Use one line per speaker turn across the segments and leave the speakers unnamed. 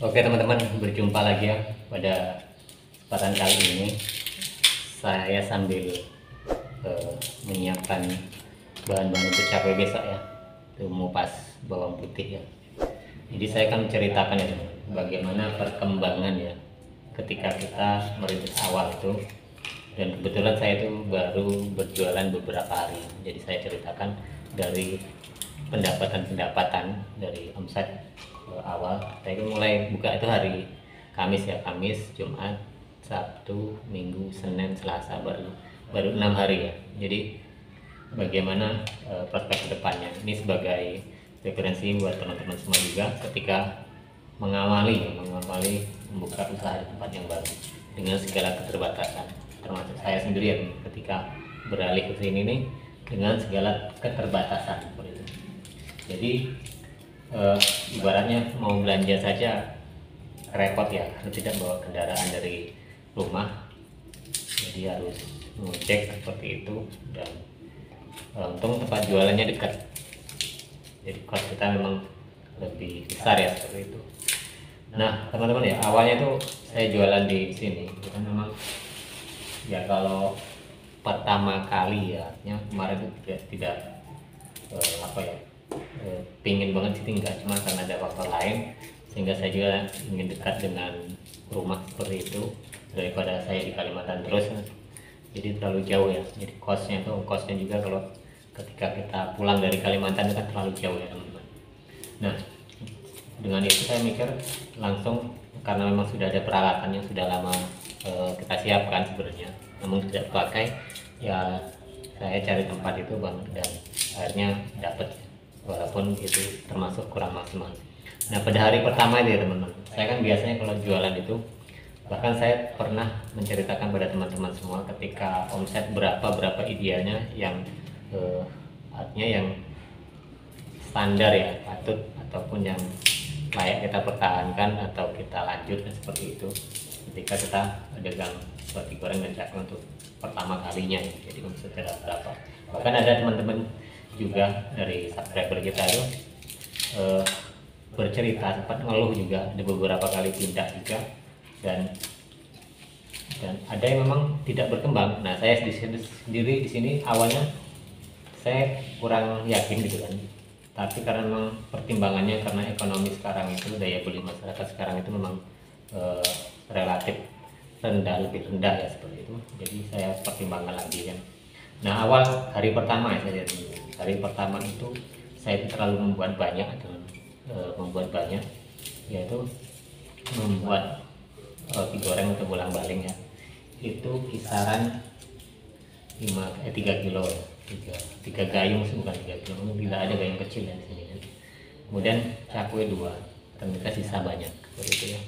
Oke teman-teman, berjumpa lagi ya pada kesempatan kali ini. Saya sambil menyiapkan bahan-bahan untuk cabai besok ya, itu mengupas bawang putih ya. Jadi saya akan menceritakan ya teman, bagaimana perkembangan ya ketika kita merintis awal itu. Dan kebetulan saya itu baru berjualan beberapa hari, jadi saya ceritakan dari pendapatan dari omset awal. Saya itu mulai buka itu hari Kamis ya, Kamis, Jumat, Sabtu, Minggu, Senin, Selasa, baru 6 hari ya. Jadi bagaimana prospek kedepannya ini sebagai referensi buat teman-teman semua juga ketika mengawali membuka usaha di tempat yang baru dengan segala keterbatasan, termasuk saya sendiri ya ketika beralih ke sini nih dengan segala keterbatasan seperti itu. Jadi ibaratnya mau belanja saja repot ya, harus tidak bawa kendaraan dari rumah, jadi harus ngecek seperti itu. Dan untung tempat jualannya dekat, jadi cost kita memang lebih besar ya seperti itu. Nah teman-teman ya, awalnya tuh saya jualan di sini itu kan memang ya, kalau pertama kali ya, kemarin itu tidak apa ya, pingin banget sih tinggal, cuma karena ada faktor lain sehingga saya juga ingin dekat dengan rumah seperti itu daripada saya di Kalimantan terus, jadi terlalu jauh ya. Jadi kosnya juga kalau ketika kita pulang dari Kalimantan itu kan terlalu jauh ya teman-teman. Nah dengan itu saya mikir langsung, karena memang sudah ada peralatan yang sudah lama kita siapkan sebenarnya, namun tidak pakai ya, saya cari tempat itu bang, dan akhirnya dapat, walaupun itu termasuk kurang maksimal. Nah pada hari pertama itu ya teman-teman, saya kan biasanya kalau jualan itu, bahkan saya pernah menceritakan pada teman-teman semua ketika omset berapa idealnya yang artinya yang standar ya, patut ataupun yang layak kita pertahankan atau kita lanjut seperti itu ketika kita dagang roti goreng dan cakwe untuk pertama kalinya ya. Jadi omsetnya berapa, bahkan ada teman-teman juga dari subscriber kita itu bercerita, sempat ngeluh juga, ada beberapa kali pindah juga, dan ada yang memang tidak berkembang. Nah saya sendiri di sini awalnya saya kurang yakin gitu kan, tapi karena memang pertimbangannya, karena ekonomi sekarang itu, daya beli masyarakat sekarang itu memang relatif rendah, lebih rendah ya seperti itu, jadi saya pertimbangkan lagi kan. Nah awal hari pertama ya, hari pertama itu saya terlalu membuat banyak, yaitu membuat roti goreng untuk ulang-baling ya, itu kisaran 3 kilo ya, 3 gayung sih, bukan 3 kilo, bila ada gayung kecil ya di sini kan. Kemudian cakwe 2, ternyata sisa banyak seperti itu ya.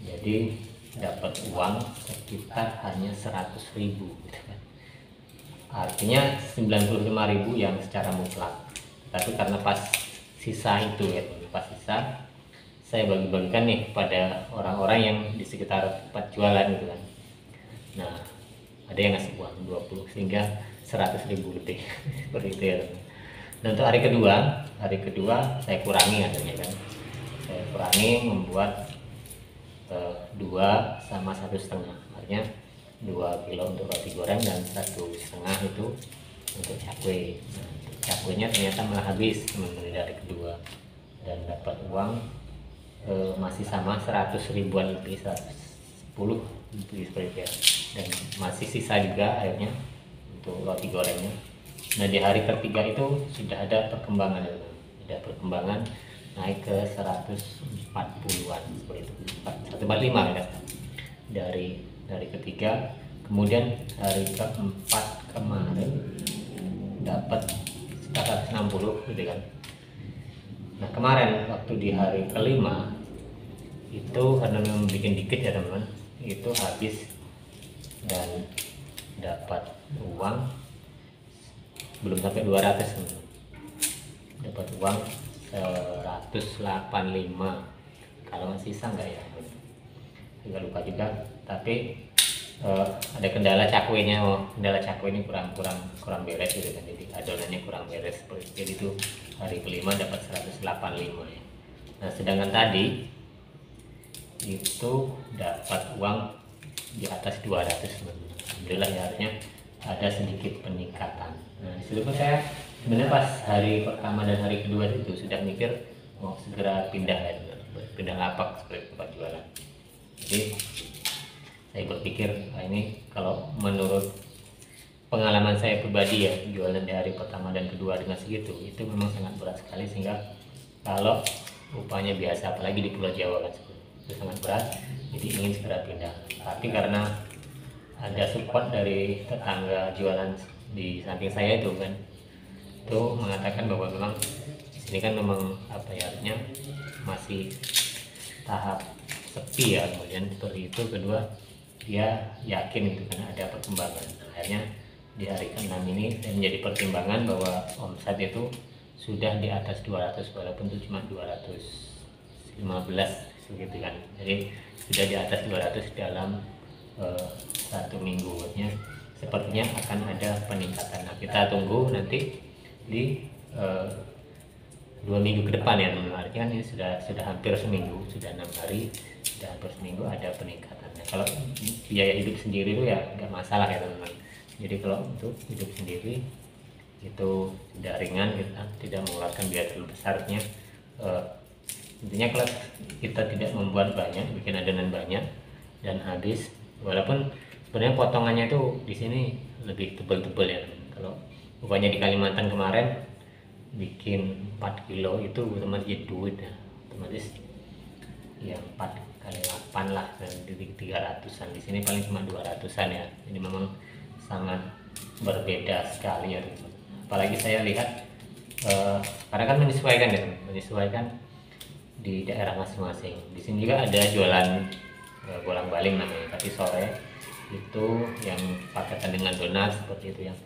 Jadi dapat uang sekitar hanya 100.000 gitu kan, artinya 95.000 yang secara mutlak. Tapi karena pas sisa itu ya, pas sisa saya bagi-bagikan nih pada orang-orang yang di sekitar tempat jualan gitu kan. Nah ada yang ngasih uang 20, sehingga 100.000 lebih seperti itu ya. Dan untuk hari kedua saya kurangi adanya kan, saya kurangi membuat 2 sama 1,5, artinya 2 kilo untuk roti goreng dan 1,5 itu untuk cakwe. Nah, cakwenya ternyata malah habis teman-teman dari kedua, dan dapat uang masih sama 100 ribuan lebih, 110 lebih seperti itu ya. Dan masih sisa juga akhirnya untuk roti gorengnya. Nah di hari ketiga itu sudah ada perkembangan ya, naik ke 140-an seperti itu, 145 ya dari ketiga. Kemudian hari keempat kemarin dapat sekitar 160 gitu kan. Nah kemarin waktu di hari kelima itu karena memang bikin dikit ya teman-teman, itu habis dan dapat uang belum sampai 200 teman-teman. Dapat uang 185, kalau sisa enggak ya, enggak lupa juga. Tapi ada kendala cakwenya, kendala cakwe ini kurang beres gitu kan, jadi adonannya kurang beres seperti itu. Jadi itu hari kelima dapat 185 ya. Nah sedangkan tadi itu dapat uang di atas 200. Alhamdulillah ya, artinya ada sedikit peningkatan. Nah disitu pun saya sebenarnya pas hari pertama dan hari kedua itu sudah mikir mau segera pindah lapak seperti tempat jualan. Jadi saya berpikir ini kalau menurut pengalaman saya pribadi ya, jualan di hari pertama dan kedua dengan segitu itu memang sangat berat sekali, sehingga kalau upahnya biasa apalagi di Pulau Jawa kan itu sangat berat, jadi ingin segera pindah. Tapi karena ada support dari tetangga jualan di samping saya itu kan, itu mengatakan bahwa memang ini kan memang apa ya, artinya masih tahap sepi ya, kemudian seperti itu. Kedua dia yakin itu kan ada perkembangan. Akhirnya di hari ke-6 ini saya menjadi pertimbangan bahwa omset itu sudah di atas 200 walaupun itu cuma 215 begitu kan. Jadi sudah di atas 200 dalam 1 minggunya sepertinya akan ada peningkatan. Nah kita tunggu nanti di 2 minggu ke depan ya teman-teman. Artinya kan ini sudah hampir seminggu, sudah 6 hari, sudah hampir seminggu ada peningkatannya. Kalau biaya hidup sendiri itu ya nggak masalah ya teman-teman. Jadi kalau untuk hidup sendiri itu tidak ringan, kita tidak mengeluarkan biaya terlalu besarnya. Intinya kalau kita tidak membuat banyak, bikin adonan banyak dan habis, walaupun sebenarnya potongannya itu di sini lebih tebal-tebal ya teman. Kalau upahnya di Kalimantan kemarin bikin 4 kilo itu otomatis jadi duit ya, otomatis ya 4 kali 8 lah, dan di 300-an. Di sini paling cuma 200-an ya. Ini memang sangat berbeda sekali ya teman. Apalagi saya lihat karena kan menyesuaikan ya, menyesuaikan di daerah masing-masing. Di sini juga ada jualan bolang-baling namanya, tapi sore itu yang paketan dengan donat seperti itu, yang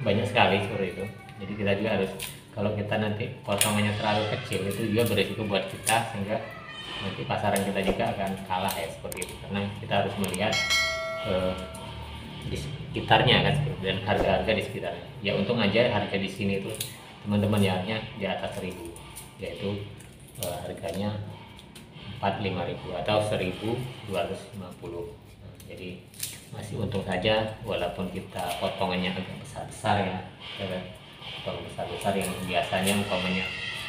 banyak sekali seperti itu. Jadi kita juga harus, kalau kita nanti potongannya terlalu kecil itu juga berisiko buat kita, sehingga nanti pasaran kita juga akan kalah ya seperti itu, karena kita harus melihat di sekitarnya kan, dan harga-harga di sekitarnya. Ya untung aja harga di sini itu teman-teman ya di atas 1000, yaitu harganya 45.000 atau 1.250. Jadi masih untung saja, walaupun kita potongannya agak besar-besar ya, potong besar-besar yang biasanya umpamanya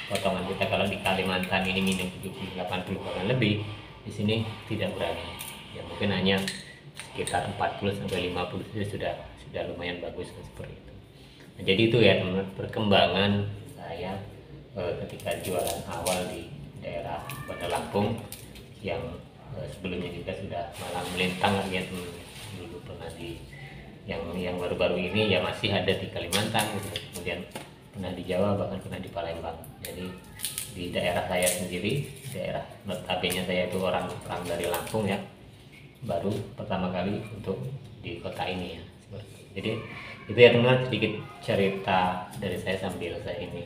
potongan kita kalau di Kalimantan ini minum 70-80 bahkan lebih, di sini tidak berani ya, mungkin hanya sekitar 40-50 itu sudah lumayan bagus kan, seperti itu. Nah, jadi itu ya teman-teman perkembangan saya ketika jualan awal di daerah Bandar Lampung, yang sebelumnya juga sudah malah melintang ya teman-teman. Dulu pernah di yang baru-baru ini ya masih ada di Kalimantan gitu. Kemudian pernah di Jawa, bahkan pernah di Palembang. Jadi di daerah saya sendiri, daerah notabene saya itu orang dari Lampung ya, baru pertama kali untuk di kota ini ya. Jadi itu ya teman-teman, sedikit cerita dari saya sambil saya ini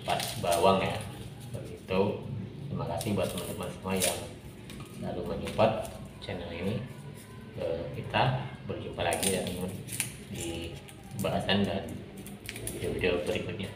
pas bawang ya, seperti itu. Terima kasih buat teman-teman semua yang selalu menyupport channel ini. Kita berjumpa lagi ya teman di bahasan dan video-video berikutnya.